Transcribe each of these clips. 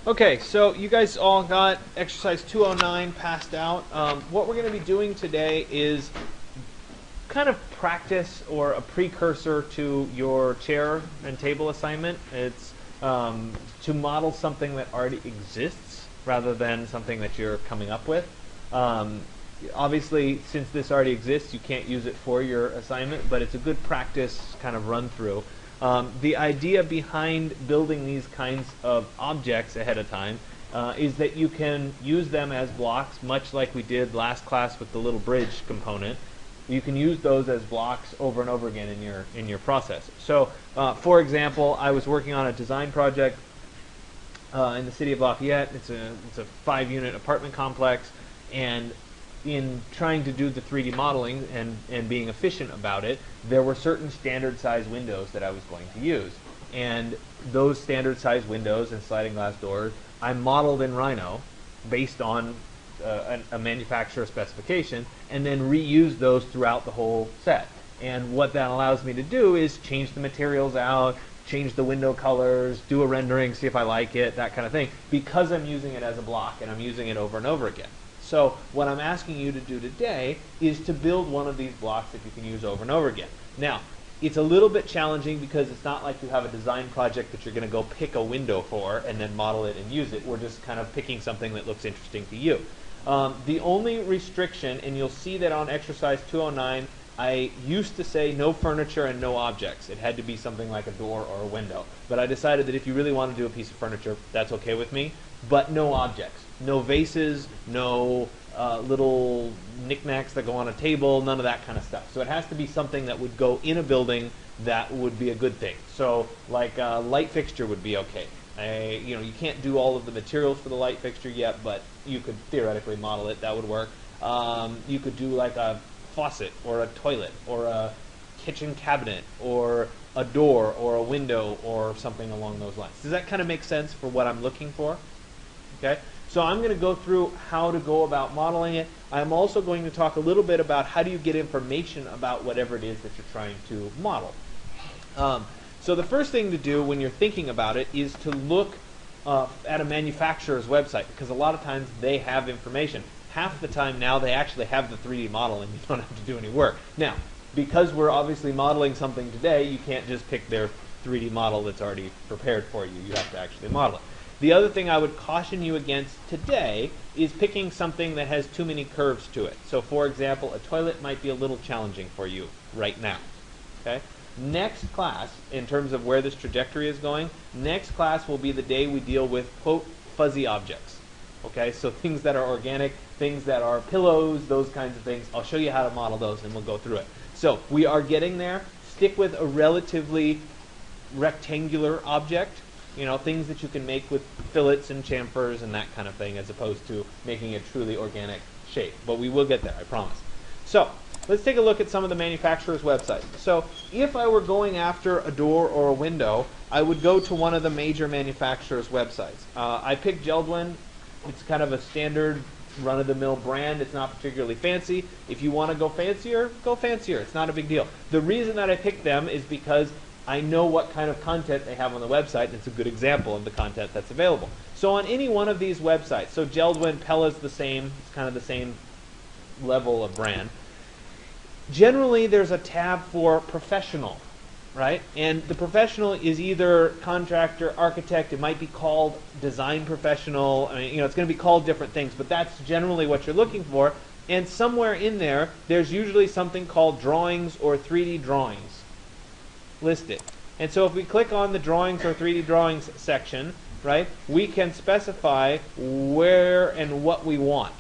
Okay, so you guys all got exercise 209 passed out. What we're going to be doing today is kind of practice or a precursor to your chair and table assignment. It's to model something that already exists rather than something that you're coming up with. Obviously, since this already exists, you can't use it for your assignment, but it's a good practice kind of run through. The idea behind building these kinds of objects ahead of time is that you can use them as blocks, much like we did last class with the little bridge component. You can use those as blocks over and over again in your process. So, for example, I was working on a design project in the city of Lafayette. It's a 5-unit apartment complex, and in trying to do the 3D modeling and being efficient about it, there were certain standard size windows that I was going to use. And those standard size windows and sliding glass doors, I modeled in Rhino based on a manufacturer specification, and then reuse those throughout the whole set. And what that allows me to do is change the materials out, change the window colors, do a rendering, see if I like it, that kind of thing, because I'm using it as a block and I'm using it over and over again. So what I'm asking you to do today is to build one of these blocks that you can use over and over again. Now, it's a little bit challenging because it's not like you have a design project that you're going to go pick a window for and then model it and use it. We're just kind of picking something that looks interesting to you. The only restriction, and you'll see that on exercise 209, I used to say no furniture and no objects. It had to be something like a door or a window. But I decided that if you really want to do a piece of furniture, that's okay with me. But no objects. No vases, no little knickknacks that go on a table, none of that kind of stuff. So it has to be something that would go in a building that would be a good thing. So like a light fixture would be okay. You can't do all of the materials for the light fixture yet, but you could theoretically model it. That would work. You could do like a faucet or a toilet or a kitchen cabinet or a door or a window or something along those lines. Does that kind of make sense for what I'm looking for? Okay, so I'm going to go through how to go about modeling it. I'm also going to talk a little bit about how do you get information about whatever it is that you're trying to model. So the first thing to do when you're thinking about it is to look at a manufacturer's website, because a lot of times they have information. Half the time now they actually have the 3D model and you don't have to do any work. Now, because we're obviously modeling something today, you can't just pick their 3D model that's already prepared for you. You have to actually model it. The other thing I would caution you against today is picking something that has too many curves to it. So for example, a toilet might be a little challenging for you right now. Okay? Next class, in terms of where this trajectory is going, next class will be the day we deal with, quote, fuzzy objects. Okay, so things that are organic, things that are pillows, those kinds of things. I'll show you how to model those and we'll go through it. So we are getting there. Stick with a relatively rectangular object. You know, things that you can make with fillets and chamfers and that kind of thing, as opposed to making a truly organic shape. But we will get there, I promise. So let's take a look at some of the manufacturer's websites. So if I were going after a door or a window, I would go to one of the major manufacturer's websites. I picked Geldwin. It's kind of a standard run-of-the-mill brand. It's not particularly fancy. If you want to go fancier, go fancier. It's not a big deal. The reason that I picked them is because I know what kind of content they have on the website, and it's a good example of the content that's available. So on any one of these websites, so Geldwin, Pella's the same, it's kind of the same level of brand. Generally, there's a tab for professional, right? And the professional is either contractor, architect, it might be called design professional. I mean, it's going to be called different things, but that's generally what you're looking for. And somewhere in there, there's usually something called drawings or 3D drawings listed. And so if we click on the drawings or 3D drawings section, right, we can specify where and what we want.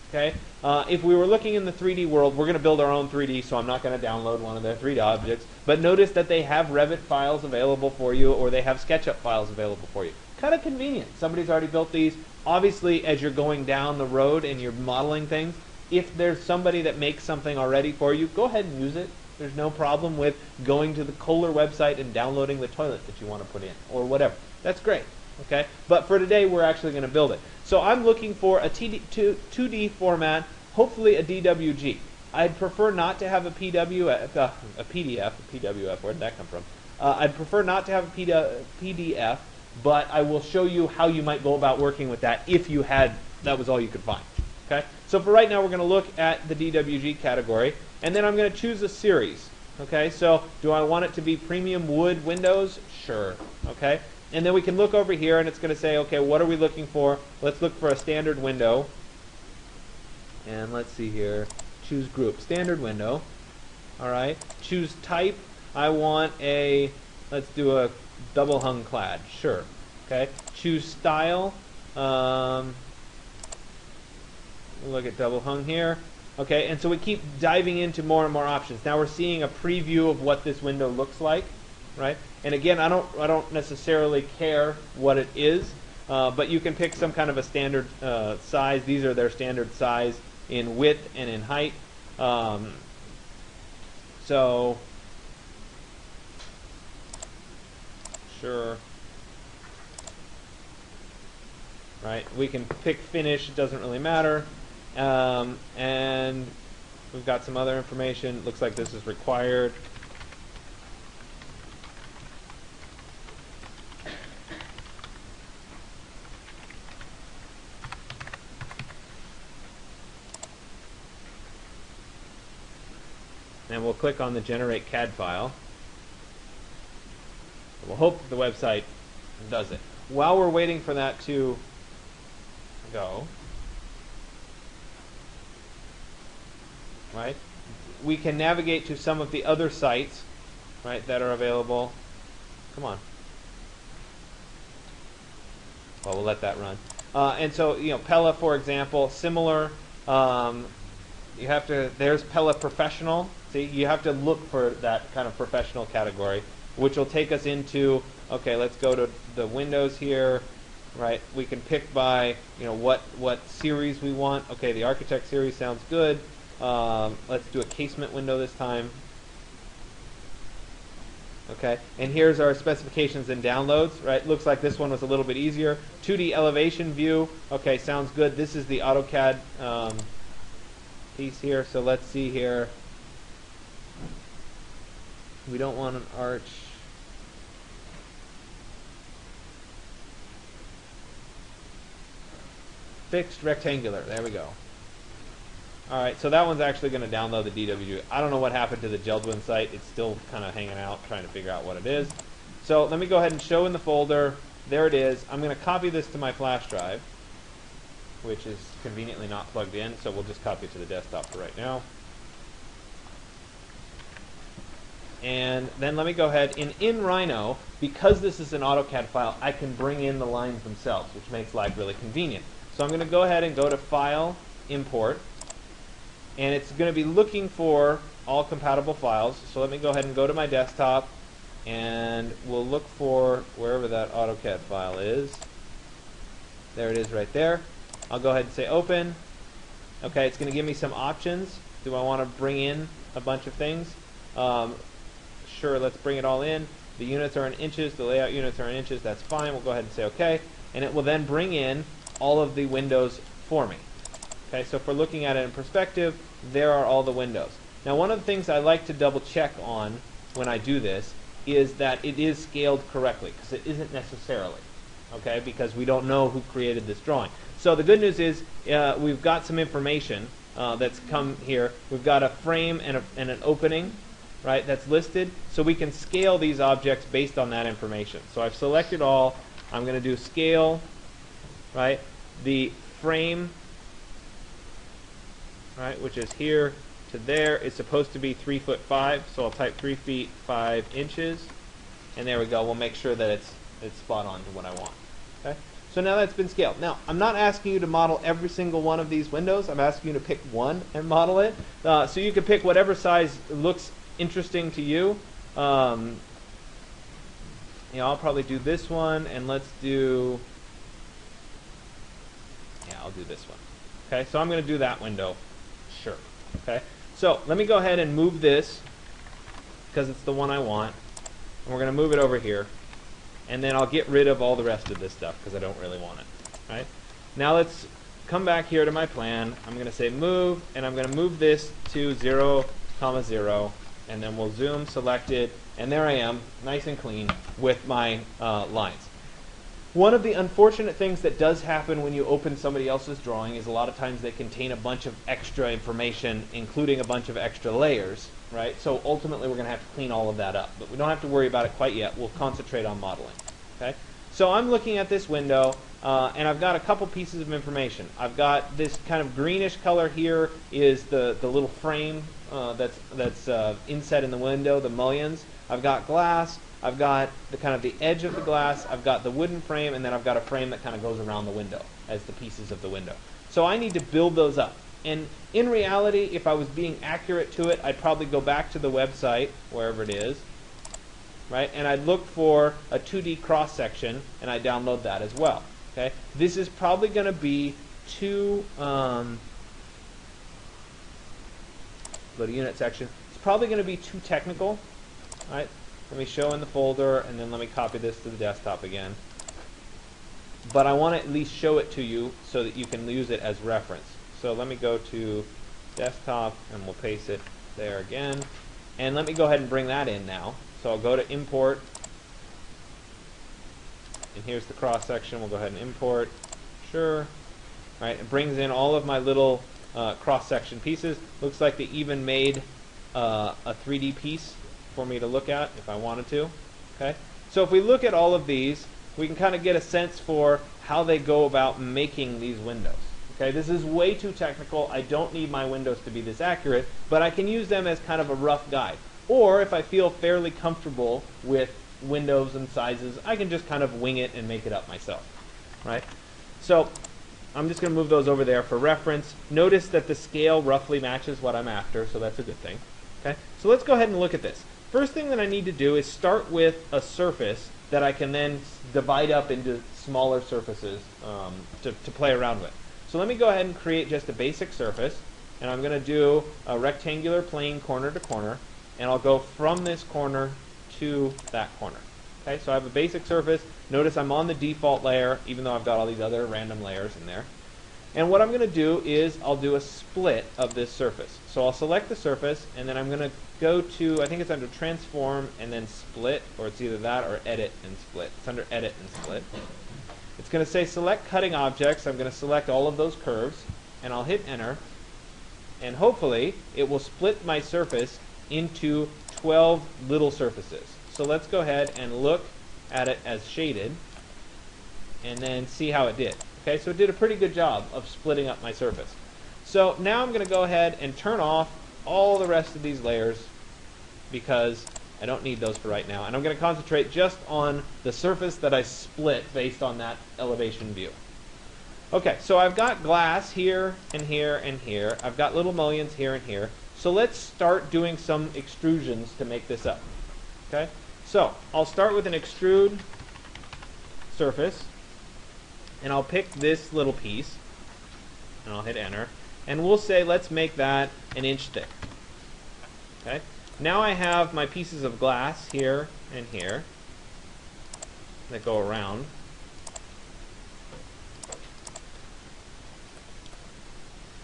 Okay? If we were looking in the 3D world, we're going to build our own 3D, so I'm not going to download one of their 3D objects. But notice that they have Revit files available for you, or they have SketchUp files available for you. Kind of convenient. Somebody's already built these. Obviously, as you're going down the road and you're modeling things, if there's somebody that makes something already for you, go ahead and use it. There's no problem with going to the Kohler website and downloading the toilet that you want to put in, or whatever. That's great. Okay? But for today, we're actually going to build it. So I'm looking for a 2D format, hopefully a DWG. I'd prefer not to have a PDF, a PWF, where did that come from? I'd prefer not to have a PDF, but I will show you how you might go about working with that if you had that was all you could find. Okay, so for right now we're going to look at the DWG category, and then I'm going to choose a series. Okay, so do I want it to be premium wood windows? Sure. Okay, and then we can look over here and it's going to say, okay, what are we looking for? Let's look for a standard window. And let's see here, choose group, standard window. All right, choose type. I want a, let's do a double hung clad. Sure. Okay, choose style. Look at double hung here. Okay, and so we keep diving into more and more options. Now we're seeing a preview of what this window looks like, right? And again, I don't necessarily care what it is, but you can pick some kind of a standard size. These are their standard size in width and in height. So sure, right? We can pick finish. It doesn't really matter. And we've got some other information. Looks like this is required. And we'll click on the generate CAD file. We'll hope that the website does it. While we're waiting for that to go, right, we can navigate to some of the other sites, right, that are available. Come on. Well, we'll let that run. And so, you know, Pella, for example, similar. You have to, there's Pella Professional. See, you have to look for that kind of professional category, which will take us into, okay, let's go to the windows here, right? We can pick by, you know, what series we want. Okay, the architect series sounds good. Let's do a casement window this time. Okay, and here's our specifications and downloads, right? Looks like this one was a little bit easier. 2D elevation view. Okay, sounds good. This is the AutoCAD piece here. So let's see here. We don't want an arch. Fixed rectangular. There we go. All right, so that one's actually going to download the DWG. I don't know what happened to the JELDWIN site. It's still kind of hanging out, trying to figure out what it is. So let me go ahead and show in the folder. There it is. I'm going to copy this to my flash drive, which is conveniently not plugged in, so we'll just copy it to the desktop for right now. And then let me go ahead, in Rhino, because this is an AutoCAD file, I can bring in the lines themselves, which makes life really convenient. So I'm going to go ahead and go to File, Import, and it's going to be looking for all compatible files. So let me go ahead and go to my desktop, and we'll look for wherever that AutoCAD file is. There it is right there. I'll go ahead and say Open. Okay, it's going to give me some options. Do I want to bring in a bunch of things? Sure, let's bring it all in. The units are in inches, the layout units are in inches, that's fine. We'll go ahead and say OK. And it will then bring in all of the windows for me. Okay, so if we're looking at it in perspective, there are all the windows. Now, one of the things I like to double check on when I do this is that it is scaled correctly, because it isn't necessarily, okay, because we don't know who created this drawing. So the good news is we've got some information that's come here. We've got a frame and an opening, right, that's listed, so we can scale these objects based on that information. So I've selected all. I'm going to do scale, right, the frame, right, which is here to there, is supposed to be 3'5", so I'll type 3 feet 5 inches, and there we go. We'll make sure that it's spot on to what I want. Okay, so now that's been scaled. Now I'm not asking you to model every single one of these windows. I'm asking you to pick one and model it. So you can pick whatever size looks interesting to you. I'll probably do this one, and let's do. Yeah, I'll do this one. Okay, so I'm going to do that window. Sure. Okay, so let me go ahead and move this because it's the one I want, and we're going to move it over here, and then I'll get rid of all the rest of this stuff because I don't really want it. Right? Now let's come back here to my plan. I'm going to say move, and I'm going to move this to 0, 0, and then we'll zoom, select it, and there I am, nice and clean with my lines. One of the unfortunate things that does happen when you open somebody else's drawing is a lot of times they contain a bunch of extra information, including a bunch of extra layers, right? So ultimately we're going to have to clean all of that up, but we don't have to worry about it quite yet. We'll concentrate on modeling, okay? So I'm looking at this window, and I've got a couple pieces of information. I've got this kind of greenish color here is the little frame that's inset in the window, the mullions. I've got glass. I've got the kind of the edge of the glass. I've got the wooden frame, and then I've got a frame that kind of goes around the window as the pieces of the window. So I need to build those up. And in reality, if I was being accurate to it, I'd probably go back to the website, wherever it is, right? And I'd look for a 2D cross-section, and I'd download that as well. Okay? This is probably going to be too... go to unit section. It's probably going to be too technical, right? Let me show in the folder, and then let me copy this to the desktop again. But I want to at least show it to you so that you can use it as reference. So let me go to desktop, and we'll paste it there again. And let me go ahead and bring that in now. So I'll go to import, and here's the cross section. We'll go ahead and import. Sure. All right, it brings in all of my little cross section pieces. Looks like they even made a 3D piece for me to look at if I wanted to. Okay. So if we look at all of these, we can kind of get a sense for how they go about making these windows. Okay, this is way too technical. I don't need my windows to be this accurate, but I can use them as kind of a rough guide. Or if I feel fairly comfortable with windows and sizes, I can just kind of wing it and make it up myself. Right? So I'm just going to move those over there for reference. Notice that the scale roughly matches what I'm after, so that's a good thing. Okay? So let's go ahead and look at this. First thing that I need to do is start with a surface that I can then divide up into smaller surfaces to play around with. So let me go ahead and create just a basic surface, and I'm going to do a rectangular plane corner to corner, and I'll go from this corner to that corner. Okay, so I have a basic surface. Notice I'm on the default layer, even though I've got all these other random layers in there. And what I'm going to do is I'll do a split of this surface. So I'll select the surface, and then I'm going to go to, I think it's under Transform and then Split, or it's either that or Edit and Split. It's under Edit and Split. It's going to say Select Cutting Objects. I'm going to select all of those curves, and I'll hit Enter. And hopefully, it will split my surface into 12 little surfaces. So let's go ahead and look at it as shaded, and then see how it did. Okay, so it did a pretty good job of splitting up my surface. So now I'm going to go ahead and turn off all the rest of these layers because I don't need those for right now. And I'm going to concentrate just on the surface that I split based on that elevation view. Okay, so I've got glass here and here and here. I've got little mullions here and here. So let's start doing some extrusions to make this up. Okay, so I'll start with an extrude surface. And I'll pick this little piece, and I'll hit Enter. And we'll say, let's make that an inch thick. Okay. Now I have my pieces of glass here and here that go around.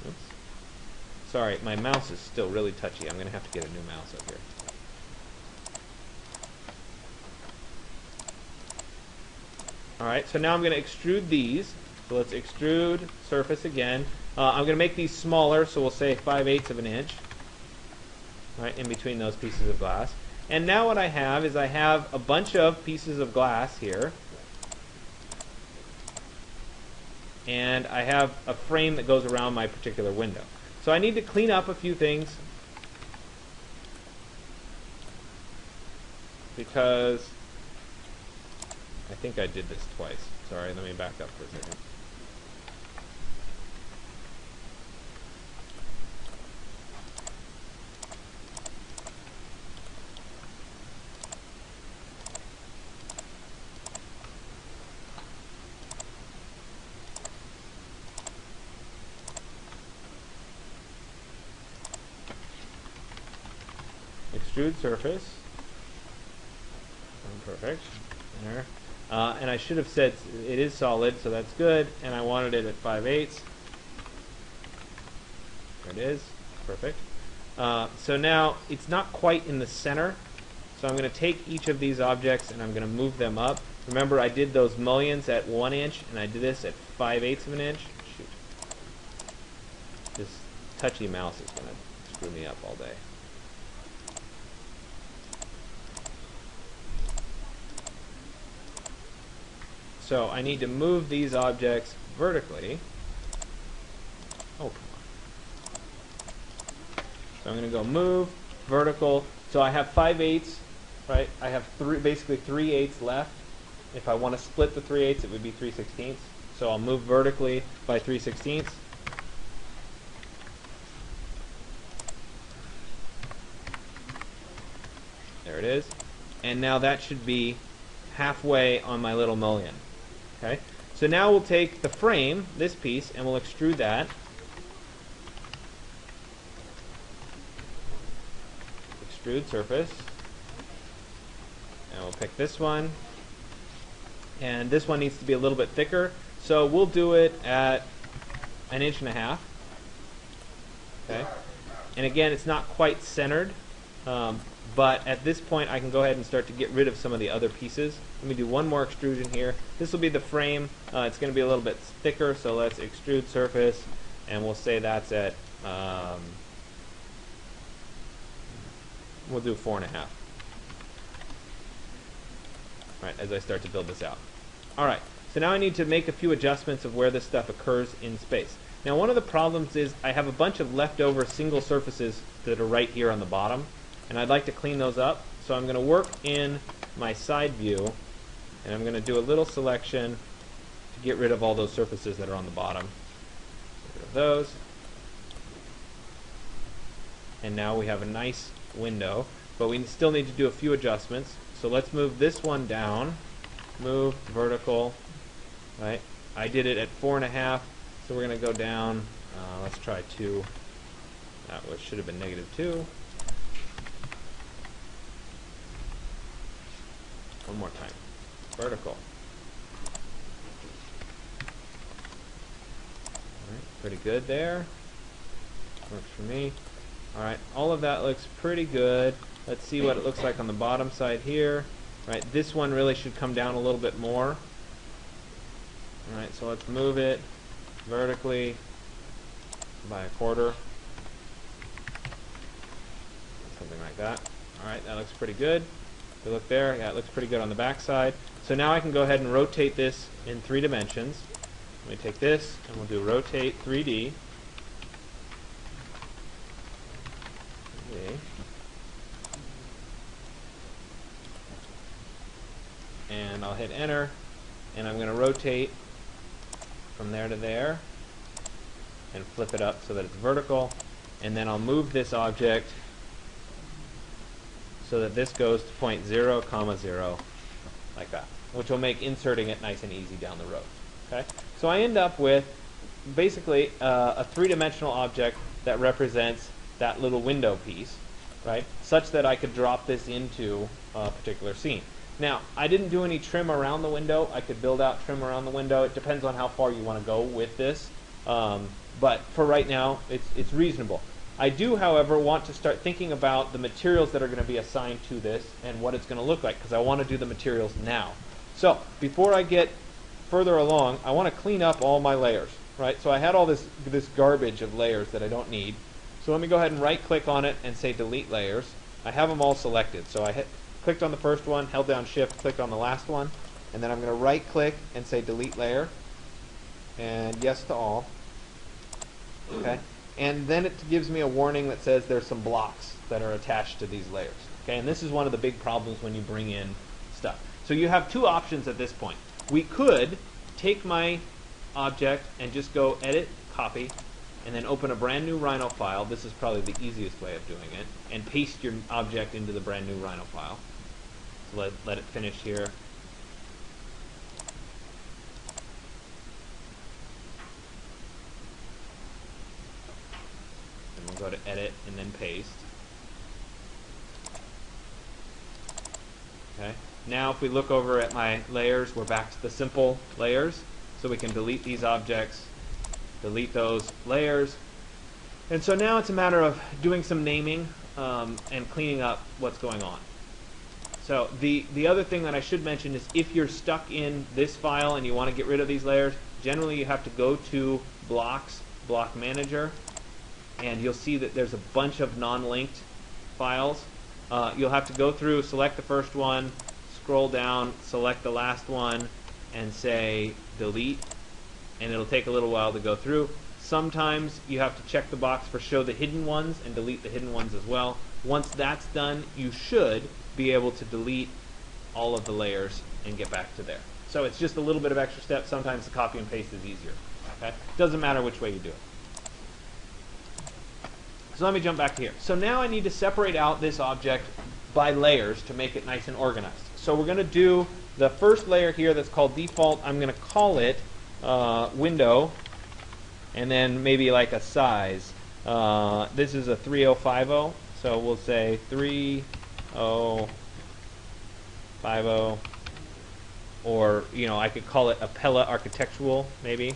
Oops. Sorry, my mouse is still really touchy. I'm going to have to get a new mouse up here. Alright, so now I'm going to extrude these. So let's extrude surface again. I'm going to make these smaller, so we'll say 5/8 of an inch. Right, in between those pieces of glass. And now what I have is I have a bunch of pieces of glass here. And I have a frame that goes around my particular window. So I need to clean up a few things because I think I did this twice. Sorry, let me back up for a second. Extrude surface. Perfect. There. And I should have said it is solid, so that's good. And I wanted it at 5/8. There it is. Perfect. So now it's not quite in the center. So I'm going to take each of these objects and I'm going to move them up Remember, I did those mullions at 1 inch, and I did this at 5/8 of an inch. Shoot. This touchy mouse is going to screw me up all day. So I need to move these objects vertically. Oh, come on. So I'm going to go move, vertical. So I have 5/8, right? I have basically 3/8 left. If I want to split the 3/8, it would be 3/16. So I'll move vertically by 3/16. There it is. And now that should be halfway on my little mullion. Okay. So now we'll take the frame, this piece, and we'll extrude that. Extrude surface. And we'll pick this one. And this one needs to be a little bit thicker. So we'll do it at 1.5 inches. Okay. And again, it's not quite centered. But at this point, I can go ahead and start to get rid of some of the other pieces. Let me do one more extrusion here. This will be the frame. It's going to be a little bit thicker, so let's extrude surface, and we'll say that's at, we'll do 4.5. Right, as I start to build this out. All right, so now I need to make a few adjustments of where this stuff occurs in space. Now, one of the problems is I have a bunch of leftover single surfaces that are right here on the bottom, and I'd like to clean those up. So I'm going to work in my side view, and I'm going to do a little selection to get rid of all those surfaces that are on the bottom. Get rid of those. And now we have a nice window, but we still need to do a few adjustments. So let's move this one down. Move vertical. Right? I did it at 4.5, so we're going to go down. Let's try 2. That should have been -2. One more time. Vertical. Alright, pretty good there. Works for me. Alright, all of that looks pretty good. Let's see what it looks like on the bottom side here. Right, this one really should come down a little bit more. Alright, so let's move it vertically by 1/4. Something like that. Alright, that looks pretty good. If you look there, yeah, it looks pretty good on the back side. So now I can go ahead and rotate this in 3 dimensions. Let me take this, and we'll do rotate 3D. Okay. And I'll hit enter, and I'm going to rotate from there to there, and flip it up so that it's vertical, and then I'll move this object so that this goes to point 0, 0, like that, which will make inserting it nice and easy down the road. Okay, so I end up with basically a 3-dimensional object that represents that little window piece, right, such that I could drop this into a particular scene. Now, I didn't do any trim around the window. I could build out trim around the window. It depends on how far you want to go with this, but for right now, it's reasonable. I do, however, want to start thinking about the materials that are going to be assigned to this and what it's going to look like, because I want to do the materials now. So before I get further along, I want to clean up all my layers. Right? So I had all this garbage of layers that I don't need. So let me go ahead and right-click on it and say Delete Layers. I have them all selected. So I clicked on the first one, held down Shift, clicked on the last one, and then I'm going to right-click and say Delete Layer, and Yes to all. Okay. And then it gives me a warning that says there's some blocks that are attached to these layers. Okay, and this is one of the big problems when you bring in stuff. So you have 2 options at this point. We could take my object and just go Edit, Copy, and then open a brand new Rhino file. This is probably the easiest way of doing it. And paste your object into the brand new Rhino file. So let it finish here. Go to Edit and then Paste. Okay. Now if we look over at my layers, we're back to the simple layers. So we can delete these objects, delete those layers. And so now it's a matter of doing some naming and cleaning up what's going on. So the other thing that I should mention is if you're stuck in this file and you want to get rid of these layers, generally you have to go to Blocks, Block Manager, and you'll see that there's a bunch of non-linked files. You'll have to go through, select the first one, scroll down, select the last one, and say delete, and it'll take a little while to go through. Sometimes you have to check the box for show the hidden ones and delete the hidden ones as well. Once that's done, you should be able to delete all of the layers and get back to there. So it's just a little bit of extra step. Sometimes the copy and paste is easier. Okay? Doesn't matter which way you do it. So let me jump back to here. So now I need to separate out this object by layers to make it nice and organized. So we're going to do the first layer here that's called default. I'm going to call it window, and then maybe like a size. This is a 3050, so we'll say 3050, or I could call it Appella architectural maybe.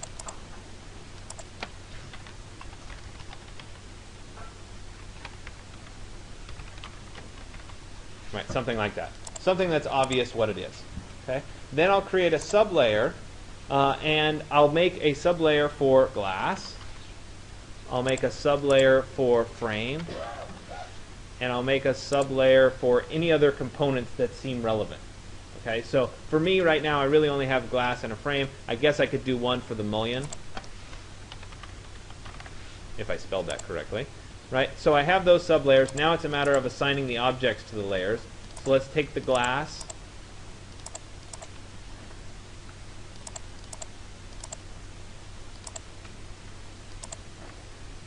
Right, something like that. Something that's obvious what it is. Okay. Then I'll create a sublayer, and I'll make a sublayer for glass. I'll make a sublayer for frame, and I'll make a sublayer for any other components that seem relevant. Okay. So for me right now, I really only have glass and a frame. I guess I could do one for the mullion, if I spelled that correctly. Right, so I have those sublayers. Now it's a matter of assigning the objects to the layers. So let's take the glass,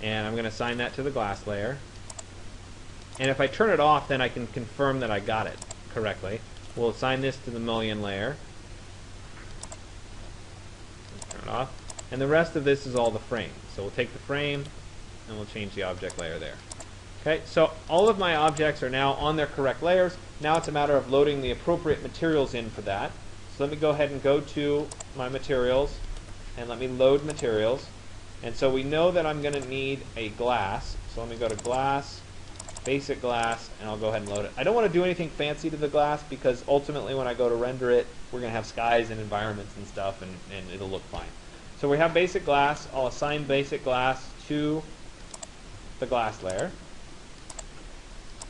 and I'm going to assign that to the glass layer. And if I turn it off, then I can confirm that I got it correctly. We'll assign this to the mullion layer. Turn it off. And the rest of this is all the frame. So we'll take the frame, and we'll change the object layer there. Okay, so all of my objects are now on their correct layers. Now it's a matter of loading the appropriate materials in for that. So let me go ahead and go to my materials, and let me load materials. And so we know that I'm going to need a glass. So let me go to glass, basic glass, and I'll go ahead and load it. I don't want to do anything fancy to the glass because ultimately when I go to render it, we're going to have skies and environments and stuff, and it'll look fine. So we have basic glass. I'll assign basic glass to the glass layer.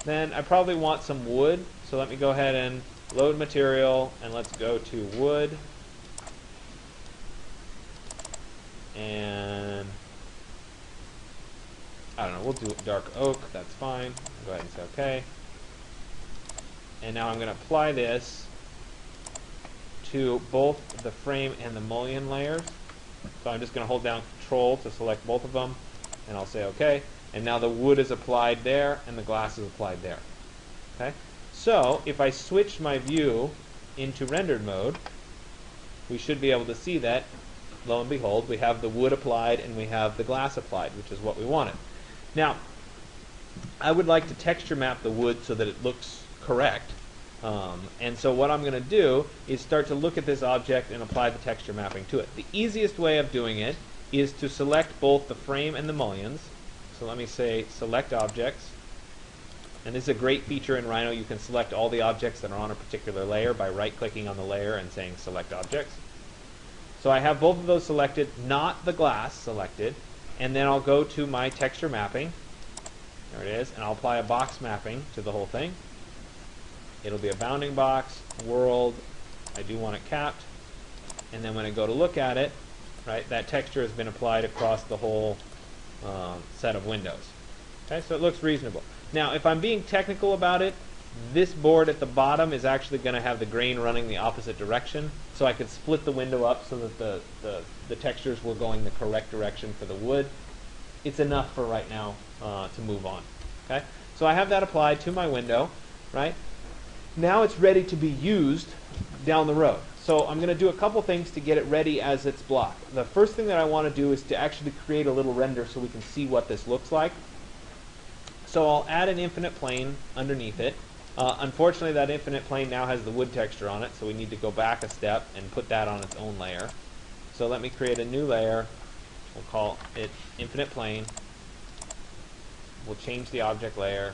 Then I probably want some wood, so let me go ahead and load material, and let's go to wood, and I don't know, we'll do dark oak, that's fine. Go ahead and say OK. And now I'm going to apply this to both the frame and the mullion layers. So I'm just going to hold down Control to select both of them, and I'll say OK. And now the wood is applied there, and the glass is applied there. Okay. So if I switch my view into rendered mode, we should be able to see that, lo and behold, we have the wood applied and we have the glass applied, which is what we wanted. Now, I would like to texture map the wood so that it looks correct. And so what I'm going to do is start to look at this object and apply the texture mapping to it. The easiest way of doing it is to select both the frame and the mullions. So let me say select objects. And this is a great feature in Rhino. You can select all the objects that are on a particular layer by right-clicking on the layer and saying select objects. So I have both of those selected, not the glass selected. And then I'll go to my texture mapping. There it is. And I'll apply a box mapping to the whole thing. It'll be a bounding box, world. I do want it capped. And then when I go to look at it, right, that texture has been applied across the whole set of windows. Okay, so it looks reasonable. Now, if I'm being technical about it, this board at the bottom is actually going to have the grain running the opposite direction. So I could split the window up so that the textures were going the correct direction for the wood. It's enough for right now to move on. Okay, so I have that applied to my window, right? Now it's ready to be used down the road. So I'm going to do a couple things to get it ready as its block. The first thing that I want to do is to actually create a little render so we can see what this looks like. So I'll add an infinite plane underneath it. Unfortunately, that infinite plane now has the wood texture on it, so we need to go back a step and put that on its own layer. So let me create a new layer. We'll call it infinite plane. We'll change the object layer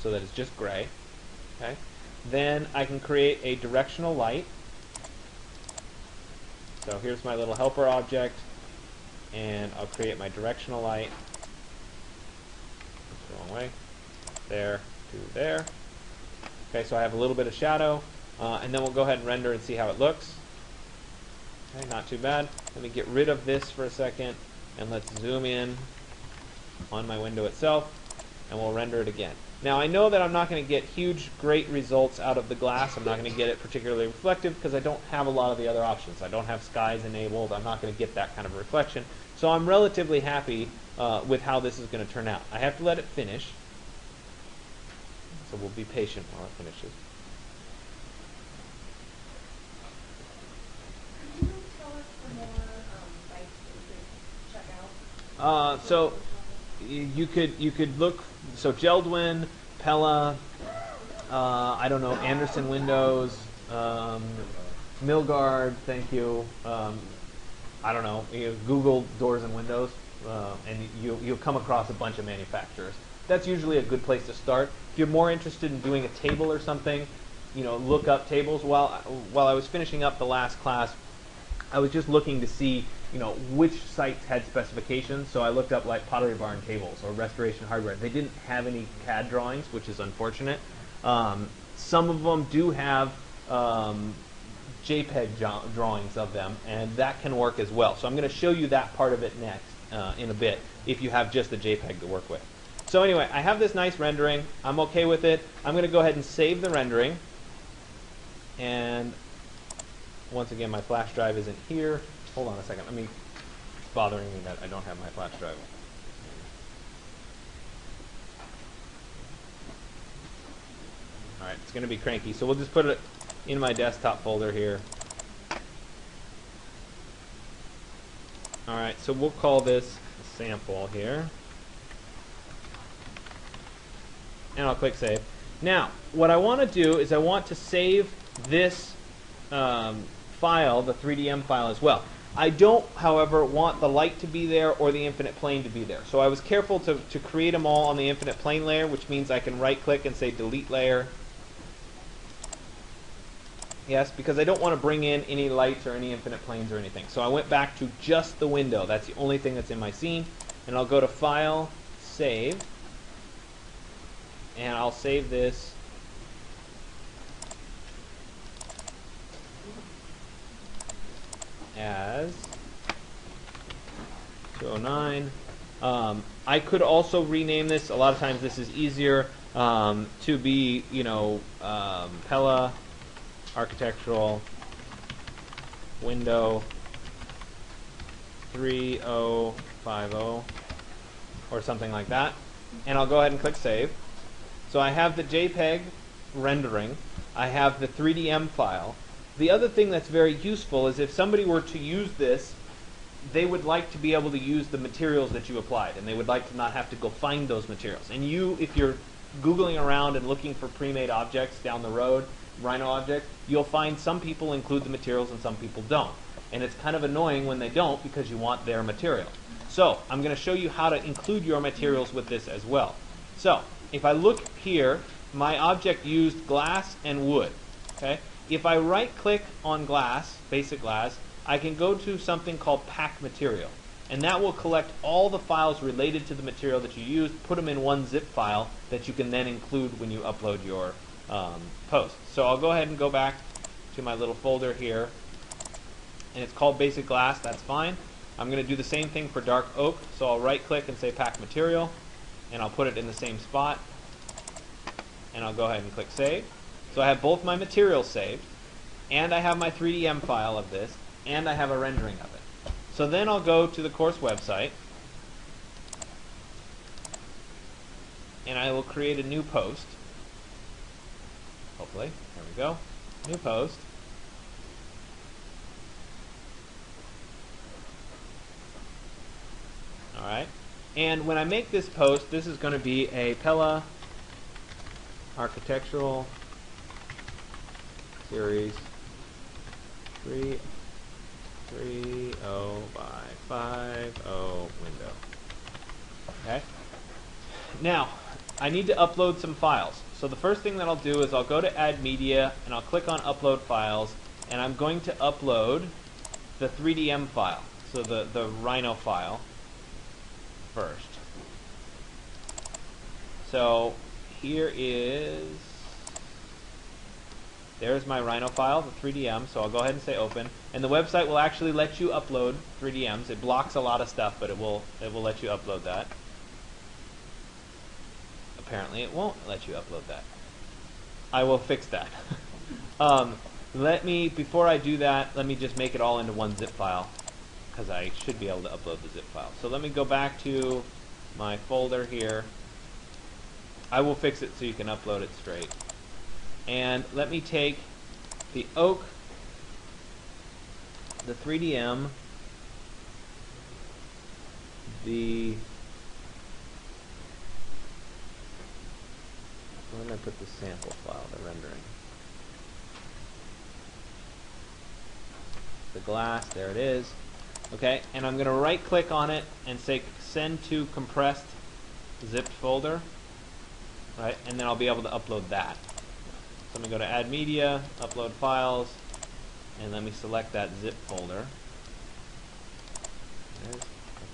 so that it's just gray. Okay. Then I can create a directional light. So here's my little helper object, and I'll create my directional light. That's the wrong way. There to there. Okay, so I have a little bit of shadow, and then we'll go ahead and render and see how it looks. Okay, not too bad. Let me get rid of this for a second, and let's zoom in on my window itself, and we'll render it again. Now I know that I'm not going to get huge, great results out of the glass. I'm not going to get it particularly reflective because I don't have a lot of the other options. I don't have skies enabled. I'm not going to get that kind of a reflection. So I'm relatively happy with how this is going to turn out. I have to let it finish. So we'll be patient while it finishes. Could you tell us some more sites that we could check out? So you could look, so Geldwin, Pella, I don't know, Anderson Windows, Milgard, thank you. I don't know, Google doors and windows, and you'll come across a bunch of manufacturers. That's usually a good place to start. If you're more interested in doing a table or something, look up tables. While I was finishing up the last class, I was just looking to see, which sites had specifications. So I looked up like Pottery Barn tables or Restoration Hardware. They didn't have any CAD drawings, which is unfortunate. Some of them do have JPEG drawings of them, and that can work as well. So I'm going to show you that part of it next in a bit, if you have just the JPEG to work with. So anyway, I have this nice rendering. I'm okay with it. I'm going to go ahead and save the rendering. And once again, my flash drive isn't here. Hold on a second. It's bothering me that I don't have my flash drive. All right, it's going to be cranky. So we'll just put it in my desktop folder here. All right, so we'll call this a sample here. And I'll click save. Now, what I want to do is I want to save this file, the 3DM file, as well. I don't, however, want the light to be there or the infinite plane to be there. So I was careful to create them all on the infinite plane layer, which means I can right-click and say delete layer. Yes, because I don't want to bring in any lights or any infinite planes or anything. So I went back to just the window. That's the only thing that's in my scene. And I'll go to File, Save. And I'll save this as 209. I could also rename this. A lot of times this is easier to be, Pella Architectural Window 3050 or something like that. And I'll go ahead and click Save. So I have the JPEG rendering. I have the 3DM file. The other thing that's very useful is if somebody were to use this, they would like to be able to use the materials that you applied, and they would like to not have to go find those materials. And you, if you're Googling around and looking for pre-made objects down the road, Rhino objects, you'll find some people include the materials and some people don't. And it's kind of annoying when they don't because you want their material. So I'm going to show you how to include your materials with this as well. So if I look here, my object used glass and wood. Okay? If I right-click on glass, basic glass, I can go to something called Pack Material. And that will collect all the files related to the material that you used, put them in one zip file that you can then include when you upload your post. So I'll go ahead and go back to my little folder here. And it's called Basic Glass. That's fine. I'm going to do the same thing for Dark Oak. So I'll right-click and say Pack Material. And I'll put it in the same spot. And I'll go ahead and click Save. So I have both my materials saved, and I have my 3DM file of this, and I have a rendering of it. So then I'll go to the course website, and I will create a new post. Hopefully. There we go. New post. All right. And when I make this post, this is going to be a Pella Architectural Series 330 by 50 window. Okay. Now, I need to upload some files. So the first thing that I'll do is I'll go to Add Media, and I'll click on Upload Files, and I'm going to upload the 3DM file, so the Rhino file first. So here is, there's my Rhino file, the 3DM, so I'll go ahead and say open. And the website will actually let you upload 3DMs. It blocks a lot of stuff, but it will let you upload that. Apparently it won't let you upload that. I will fix that. Before I do that, let me just make it all into one zip file, because I should be able to upload the zip file. So let me go back to my folder here. I will fix it so you can upload it straight. And let me take the oak, the 3DM, where did I put the sample file, the rendering? The glass, there it is. Okay, and I'm going to right click on it and say send to compressed zipped folder. Right, and then I'll be able to upload that. So I'm going to go to Add Media, Upload Files, and let me select that zip folder. Click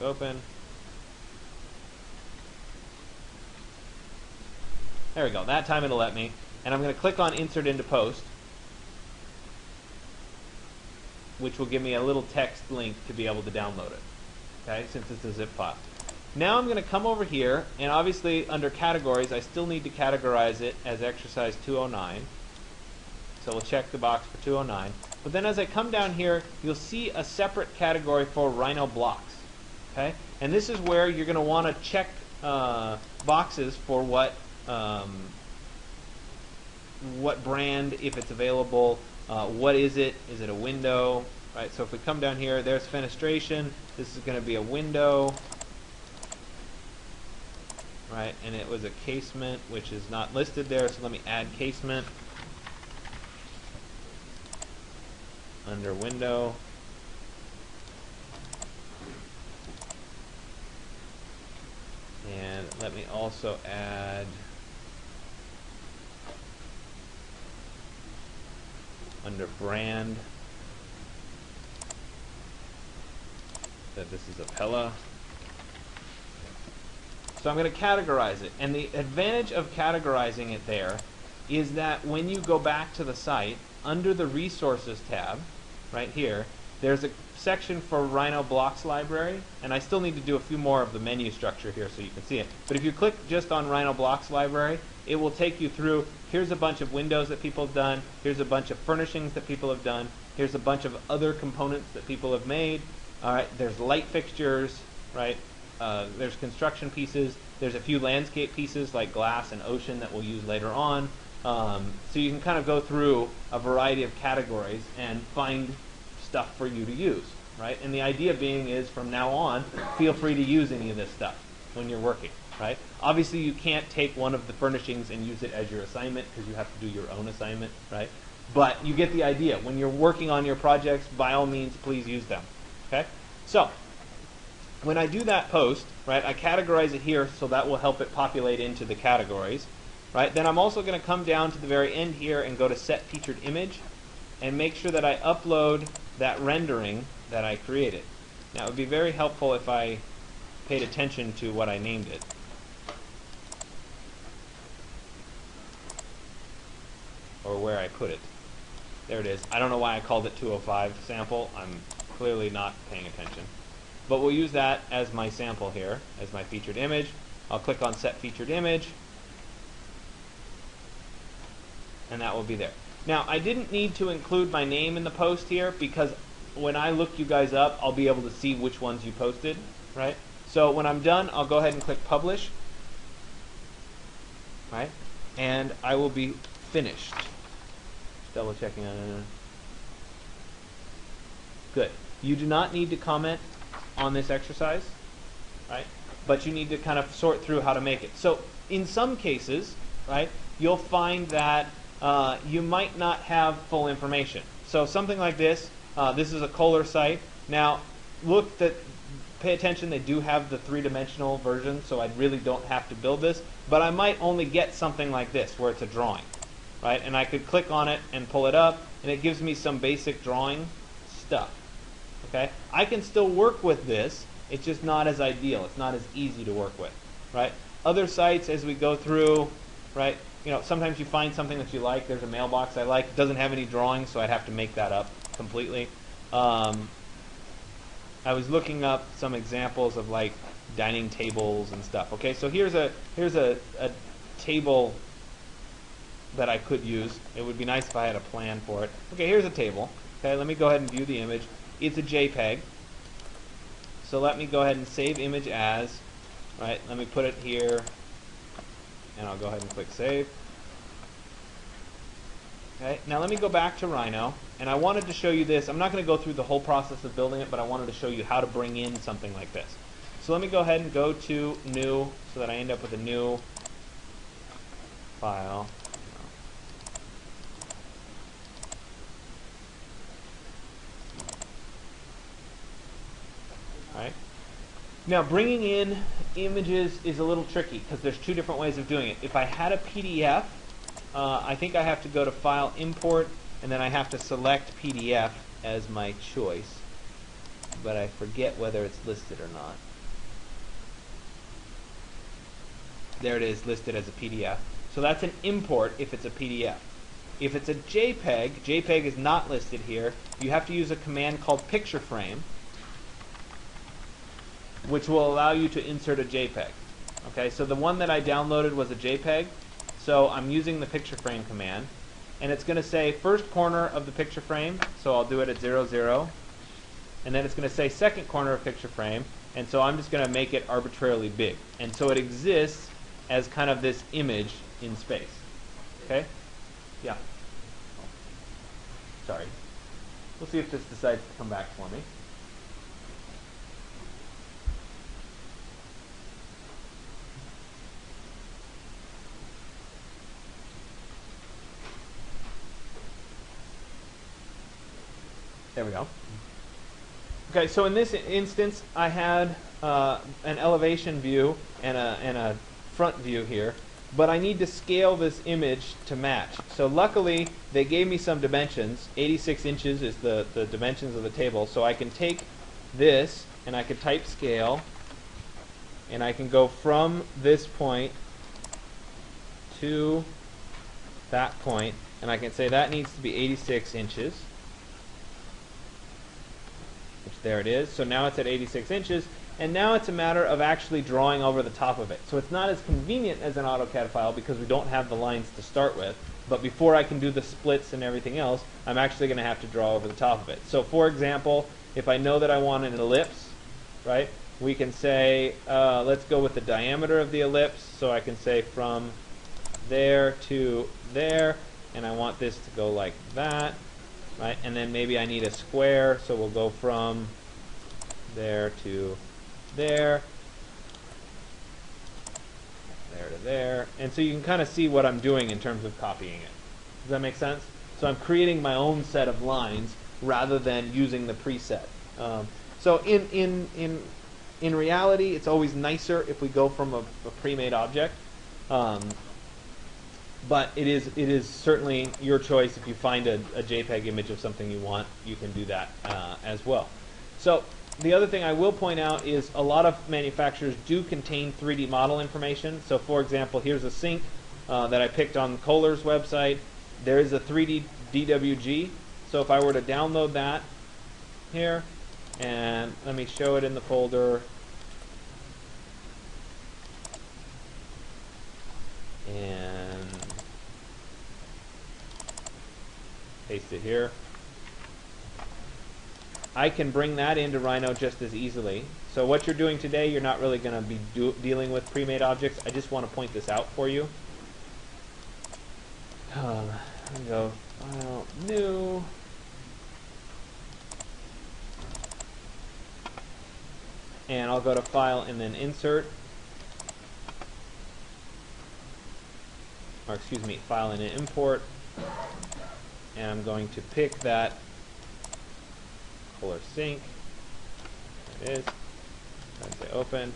open. There we go. That time it'll let me. And I'm going to click on Insert into Post, which will give me a little text link to be able to download it. Okay, since it's a zip file. Now I'm going to come over here, and obviously under categories I still need to categorize it as exercise 209. So we'll check the box for 209. But then as I come down here, you'll see a separate category for Rhino blocks. Okay? And this is where you're going to want to check boxes for what brand, if it's available, what is it? Is it a window? Right? So if we come down here, there's fenestration. This is going to be a window. Right, and it was a casement, which is not listed there, so let me add casement under window. And let me also add under brand that this is a Pella. So I'm going to categorize it. And the advantage of categorizing it there is that when you go back to the site, under the Resources tab, right here, there's a section for Rhino Blocks Library. And I still need to do a few more of the menu structure here so you can see it. But if you click just on Rhino Blocks Library, it will take you through, here's a bunch of windows that people have done, here's a bunch of furnishings that people have done, here's a bunch of other components that people have made. All right, there's light fixtures, right? There's construction pieces. There's a few landscape pieces like glass and ocean that we'll use later on. So you can kind of go through a variety of categories and find stuff for you to use, right? And the idea being is from now on, feel free to use any of this stuff when you're working, right? Obviously, you can't take one of the furnishings and use it as your assignment because you have to do your own assignment, right? But you get the idea. When you're working on your projects, by all means, please use them, okay? So when I do that post, right, I categorize it here, so that will help it populate into the categories, right? Then I'm also going to come down to the very end here and go to Set Featured Image and make sure that I upload that rendering that I created. Now, it would be very helpful if I paid attention to what I named it. Or where I put it. There it is. I don't know why I called it 205 sample. I'm clearly not paying attention. But we'll use that as my sample here, as my featured image. I'll click on Set Featured Image, and that will be there. Now, I didn't need to include my name in the post here because when I look you guys up, I'll be able to see which ones you posted, right? So when I'm done, I'll go ahead and click Publish, right? And I will be finished. Just double checking on. Good. You do not need to comment on this exercise, right? But you need to kind of sort through how to make it. So in some cases, right, you'll find that you might not have full information. So something like this, this is a Kohler site. Now, pay attention, they do have the three-dimensional version, so I really don't have to build this. but I might only get something like this where it's a drawing, right? And I could click on it and pull it up, and it gives me some basic drawing stuff. Okay, I can still work with this. It's just not as ideal. It's not as easy to work with, right? Other sites, as we go through, right? Sometimes you find something that you like. There's a mailbox I like. It doesn't have any drawings, so I'd have to make that up completely. I was looking up some examples of like dining tables and stuff. Okay, so here's a table that I could use. It would be nice if I had a plan for it. Okay, here's a table. Okay, let me go ahead and view the image. It's a JPEG. So let me go ahead and save image as. Right, let me put it here, and I'll go ahead and click save. Okay, now let me go back to Rhino, and I wanted to show you this. I'm not going to go through the whole process of building it, but I wanted to show you how to bring in something like this. So let me go ahead and go to new, so that I end up with a new file. Right. Now, bringing in images is a little tricky because there's two different ways of doing it. If I had a PDF, I think I have to go to File, Import, and then I have to select PDF as my choice. But I forget whether it's listed or not. There it is, listed as a PDF. So that's an import if it's a PDF. If it's a JPEG, JPEG is not listed here. You have to use a command called PictureFrame, which will allow you to insert a JPEG. Okay, so the one that I downloaded was a JPEG, so I'm using the PictureFrame command, and it's going to say first corner of the picture frame, so I'll do it at 0, 0, and then it's going to say second corner of picture frame, and so I'm just going to make it arbitrarily big, and so it exists as kind of this image in space. Okay? Yeah. Sorry. We'll see if this decides to come back for me. There we go. Okay, so in this instance, I had an elevation view and a front view here, but I need to scale this image to match. So luckily, they gave me some dimensions. 86 inches is the dimensions of the table, so I can take this and I can type scale, and I can go from this point to that point, and I can say that needs to be 86 inches. Which there it is. So now it's at 86 inches, and now it's a matter of actually drawing over the top of it. So it's not as convenient as an AutoCAD file because we don't have the lines to start with, but before I can do the splits and everything else, I'm actually going to have to draw over the top of it. So for example, if I know that I want an ellipse, right, we can say, let's go with the diameter of the ellipse, so I can say from there to there, and I want this to go like that. Right, and then maybe I need a square, so we'll go from there to there, there to there, and so you can kind of see what I'm doing in terms of copying it. Does that make sense? So I'm creating my own set of lines rather than using the preset. So in reality, it's always nicer if we go from a pre-made object. But it is certainly your choice. If you find a JPEG image of something you want, you can do that as well. So the other thing I will point out is a lot of manufacturers do contain 3D model information. So for example, here's a sink that I picked on Kohler's website. There is a 3D DWG. So if I were to download that here, and let me show it in the folder. And paste it here. I can bring that into Rhino just as easily. So what you're doing today, you're not really going to be dealing with pre-made objects. I just want to point this out for you. Let me go File, New. And I'll go to File and then Insert. Or excuse me, File and then Import. And I'm going to pick that Kohler sink. There it is. I'll say Open.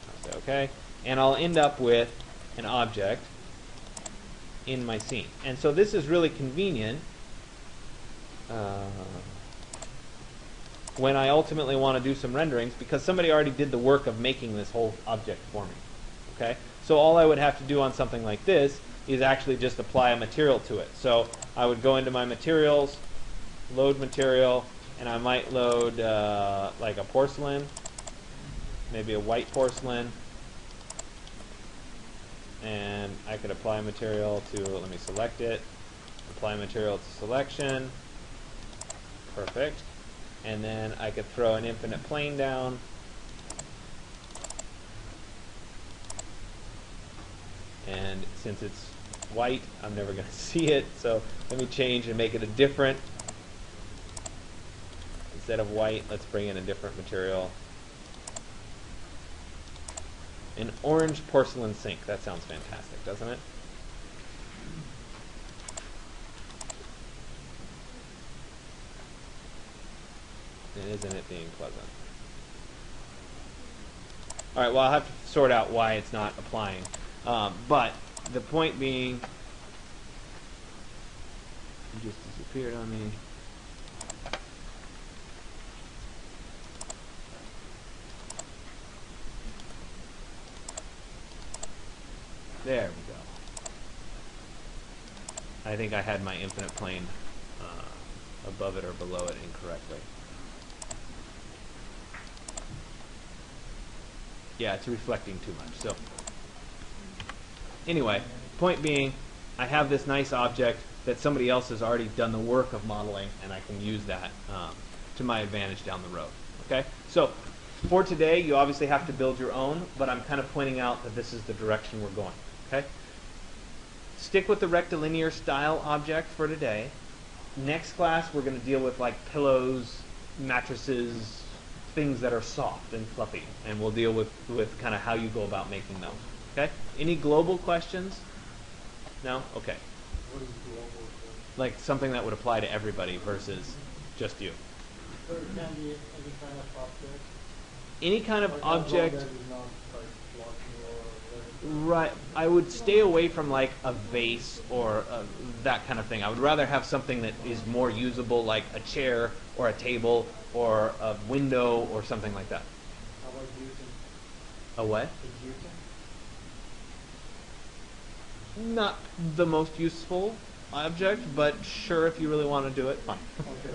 I'll say OK. and I'll end up with an object in my scene. And so this is really convenient when I ultimately want to do some renderings, because somebody already did the work of making this whole object for me. Okay? So all I would have to do on something like this is actually just apply a material to it. So I would go into my materials, load material, and I might load like a porcelain, maybe a white porcelain, and I could apply material to, let me select it, apply material to selection, perfect, and then I could throw an infinite plane down, and since it's white, I'm never going to see it, so let me change and make it a different, instead of white, let's bring in a different material. An orange porcelain sink. That sounds fantastic, doesn't it? And isn't it being pleasant? All right, well, I'll have to sort out why it's not applying. But the point being, it just disappeared on me. There we go. I think I had my infinite plane above it or below it incorrectly. Yeah, it's reflecting too much. So anyway, point being, I have this nice object that somebody else has already done the work of modeling, and I can use that to my advantage down the road. Okay? So for today, you obviously have to build your own, but I'm kind of pointing out that this is the direction we're going. Okay? Stick with the rectilinear style object for today. Next class, we're going to deal with like pillows, mattresses, things that are soft and fluffy, and we'll deal with kind of how you go about making those. Okay? Any global questions? No? Okay. What is global? Like something that would apply to everybody versus just you. So it can be any kind of object? Any kind of Like object. that is not like blocking or whatever. Right. I would stay away from like a vase or that kind of thing. I would rather have something that is more usable, like a chair or a table or a window or something like that. How about using A what? a using? Not the most useful object, but sure, if you really want to do it, fine. Okay.